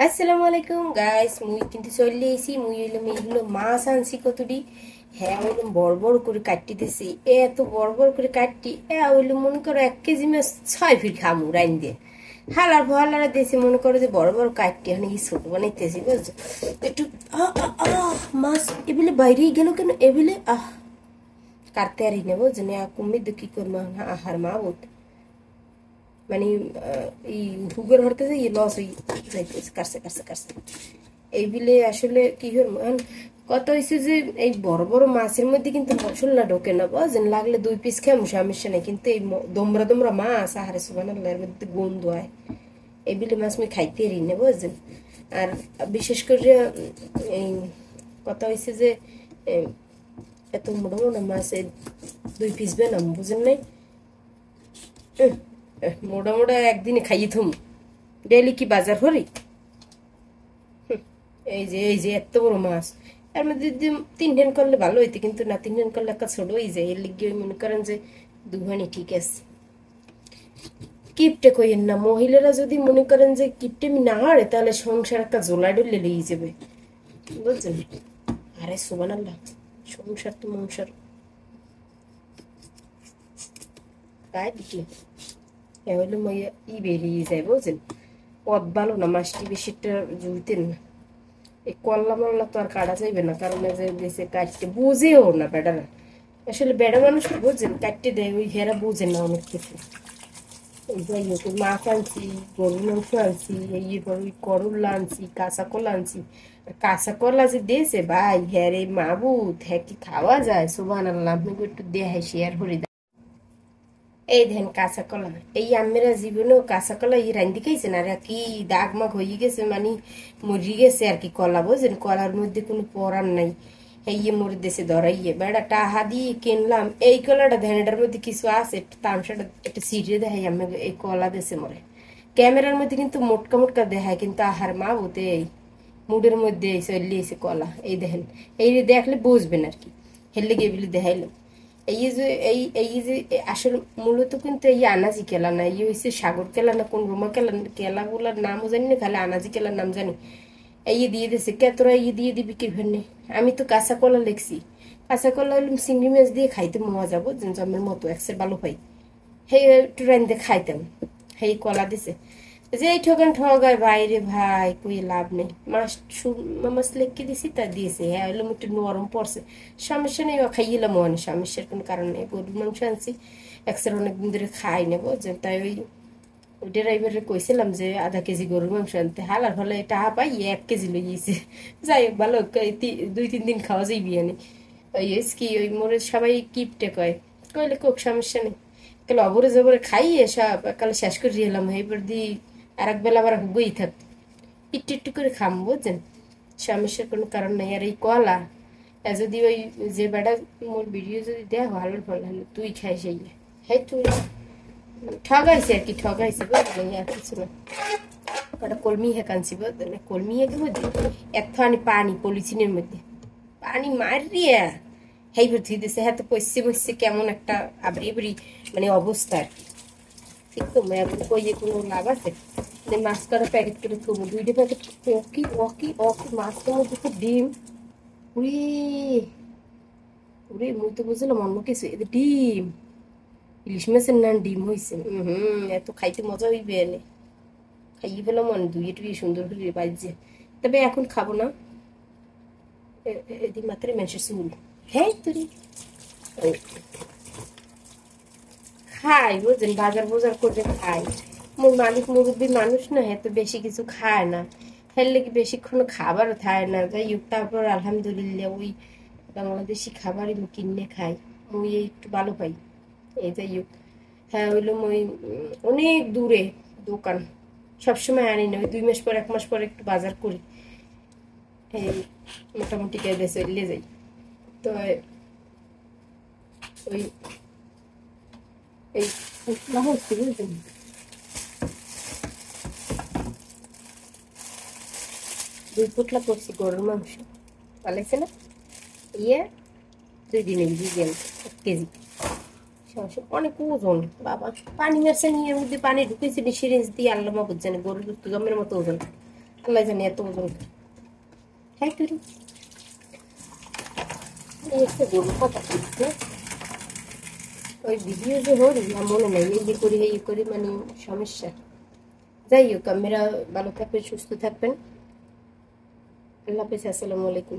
আসসালামু আলাইকুম গাইস, মুই কিন্তু চলে এসি। মুই হইলাম এইগুলো মাছ আনছি কতটি। হ্যাঁ, হইলাম বড় বড় করে কাটতে দিছি। এত বড় বড় করে কাটটি হইলো মনে করো 1 কেজি মাছ 6 ফিট খামু রাইন দিয়ে। হালার ভালারা দিয়েছি মনে করো যে বড় বড় কাটটি মানে এই ছোট বানাইতেছি বুঝছো। একটু মাছ এবিলে বাইরেই গেল কেন এবিলে কাটতে আরি নেবো যে কুমির কি করবো আহার মা বলতে মানে এই হুগের হরতেছে লস হয়ে যাইতেছে কাটছে কাটছে কাটছে এই বিলে আসলে কি হল কত হয়েছে যে এই বড় বড় মাছের মধ্যে কিন্তু মশলা ঢোকে না বুঝেন, লাগলে 2 পিস খামু সমস্যা নেই, কিন্তু এই দমরা দমরা মাছ আহারে সুবহানাল্লাহ এর মধ্যে গন্ধ হয়। এই বিলে মাছ আমি খাইতে পারি না বুঝেন। আর বিশেষ করে এই কথা হয়েছে যে এত মোটা মোটা মাছ 2 পিস বেনাম বুঝেন নাই। মোটা মোটা একদিনে খাইয়ে থুম, ডেলি কি বাজার করি। এই যে এত বড় মাছ এর মধ্যে 3 দিন করলে ভালো হইতে, কিন্তু না 3 দিন করলে একটা ছোট হয়ে যায়। এর লিগে মনে করেন যে দুহানি ঠিক আছে। কিপটে কইেন না, মহিলারা যদি মনে করেন যে কিপটে না হারে তাহলে সংসার একটা জোলাই ডলে লেগে যাবে বুঝছেন। আরে সুবহানাল্লাহ, সংসার তো মংসার গায়ে দিকে হইলো মাইয়া বেরিয়ে যায় বুঝছেন। পথ ভালো না, মাছটি বেশিটা জুইতেন না। এই কল্লা মল্লা তো আর কাটা যাইবে না, কারণ যে দেশে কাটতে বুঝেও না বেড়ারা। আসলে বেড়া মানুষ বুঝছেন কাটতে দেয়, ওই হেরা বুঝেন না অনেক কিছু। যাই হোক, মাছ আনছি, গরুর মাংস আনছি, এরপর ওই করল্লা আনছি, কাঁচা কলা আনছি। আর কাঁচা কলা যে দিয়েছে ভাই, হ্যাঁ রে মাবুদ, হ্যাঁ কি খাওয়া যায় সুবহানাল্লাহ। আপনাকে একটু দেখাই শেয়ার করে। এই দেখেন কাঁচা কলা, এই আমেরা জীবনেও কাঁচা কলা রান্ধি খাইছেন। আর কি দাগ মাগ হয়ে গেছে মানে মরি গেছে আর কি কলা বুঝেন, কলার মধ্যে কোনো পরান নাই। এই মরে দেশে ধরাইয়ে বেড়া টাহা দিয়ে কিনলাম এই কলাটা দেখেন, এটার মধ্যে কিছু আছে তামসাটা একটা সিটে দেখাই আমি এই কলা দেশে মরে। ক্যামেরার মধ্যে কিন্তু মোটকা মোটকা দেখায়, কিন্তু আহার মা বলতে এই মুডের মধ্যে চলে এসে কলা। এই দেখেন, এই দেখলে বুঝবেন আর কি, হেললে গিয়ে বলে দেখাইলাম। এই যে আসলে মূলত কিন্তু এই আনাজি কেলা না, এই হচ্ছে সাগর কেলা না কোন রোমা কেলা, কেলাগুলার নামও জানি না, খালি আনাজি কেলার নাম জানি। এই দিয়ে দিছে কে তোরা দিয়ে দিবি কি ভেনে। আমি তো কাঁচা কলা লেখছি, কাঁচা কলা হইলাম চিংড়ি মাছ দিয়ে খাইতে মজা যাবো জমের মতো একসের ভালো পাই। সেই একটু রান্ধে খাইতাম, সেই কলা দিছে যে এই ঠকান ঠগায় বাইরে ভাই কই লাভ নেই। মাছ লেখকে দিছি তা দিয়েছে, হ্যাঁ হইলো একটু নরম পড়ছে, সমস্যা নেই, খাইলাম অনেক সমস্যার কোনো কারণ নেই। গরুর মাংস আনছি একসার অনেকদিন ধরে খাই নেবো যে, তাই ওই ড্রাইভারে কইছিলাম যে আধা 1 কেজি গরুর মাংস আনতে, হালার ফলে টাহা পাই 1 কেজি লই গেছে। যাই হোক ভালো, 2-3 দিন খাওয়া যাই বিয়ানি। ওই কি ওই মোরে সবাই কিপটে কয়, কইলে খুব সমস্যা নেই। কালে অবরে জবরে খাইয়ে সব কালে শেষ করে এলাম, এইবার দি আর এক বেলা আবার হুগই থাক একটু একটু করে খাম বুঝছেন, সমস্যার কোনো কারণ নেই। আর এই কলা যদি ওই যে বেটা মোর ভিডিও যদি দেয় ভালো ভালো তুই খাই সেই, হ্যাঁ তুই ঠগাইছে আর কি, ঠগাইছে বুঝলেন, আর কিছু না। ওটা কলমি হেক আনছি বুঝলেন, কলমি হেকের মধ্যে একটুখানি পানি পলিথিনের মধ্যে পানি মারিয়া হেইবার ধুই দিছে, হ্যাঁ তো পয়সে পয়সে কেমন একটা আবরি আবরি মানে অবস্থা আর কি। ঠিক তো এখন কইয়ে কোনো লাভ আছে। মাছ করা প্যাকেট করে থবো 2টা প্যাকেট অকি অকি অকি মাছের মধ্যে তো ডিম। উড়ি উড়ি মুই তো বুঝলাম অন্য কিছু, এটা ডিম, ইলিশ মাছের নাম ডিম হয়েছে। এত খাইতে মজা হইবে এনে খাইয়ে পেলাম অনেক ধুয়ে টুয়ে সুন্দর করে বাজছে। তবে এখন খাবো না, এদিন মাত্র মেসের চুল। হ্যাঁ তুই খাই বুঝলেন, বাজার বাজার করে খাই। মোর মালিক মুরব্বী মানুষ না, এত বেশি কিছু খায় না, হেললে কি বেশিক্ষণ খাবারও খায় না। যাই হোক, তারপর আলহামদুলিল্লাহ ওই বাংলাদেশি খাবারই কিনে খাই, মুই একটু ভালো পাই। এই যাই হোক, হ্যাঁ হইলো মই অনেক দূরে দোকান, সবসময় আনি না, ওই 2 মাস পর 1 মাস পর একটু বাজার করি, এই মোটামুটি কেটে চলে যাই। তো ওই এই উঠলা হচ্ছে বুঝলেন, 2 পুটলা করছি গরুর মাংস, পালাইছে না ইয়ে 2 দিনে দিয়ে 1 কেজি অনেক ওজন বাবা। পানি মারছে নিয়ে মধ্যে পানি ঢুকেছে সিরিঞ্জ দিয়ে, আল্লাহ মাবুদ জানে, গরুর তো জমের মতো ওজন। আল্লাহ জানি এত ওজন হ্যাঁ করি গরু কথা না ওই ভিডিও যে হরি না মনে নেই এই যে করি এই করি মানে সমস্যা যাই হোক আপনারা ভালো থাকবেন সুস্থ থাকবেন আল্লাহ হাফেজ আসসালামু আলাইকুম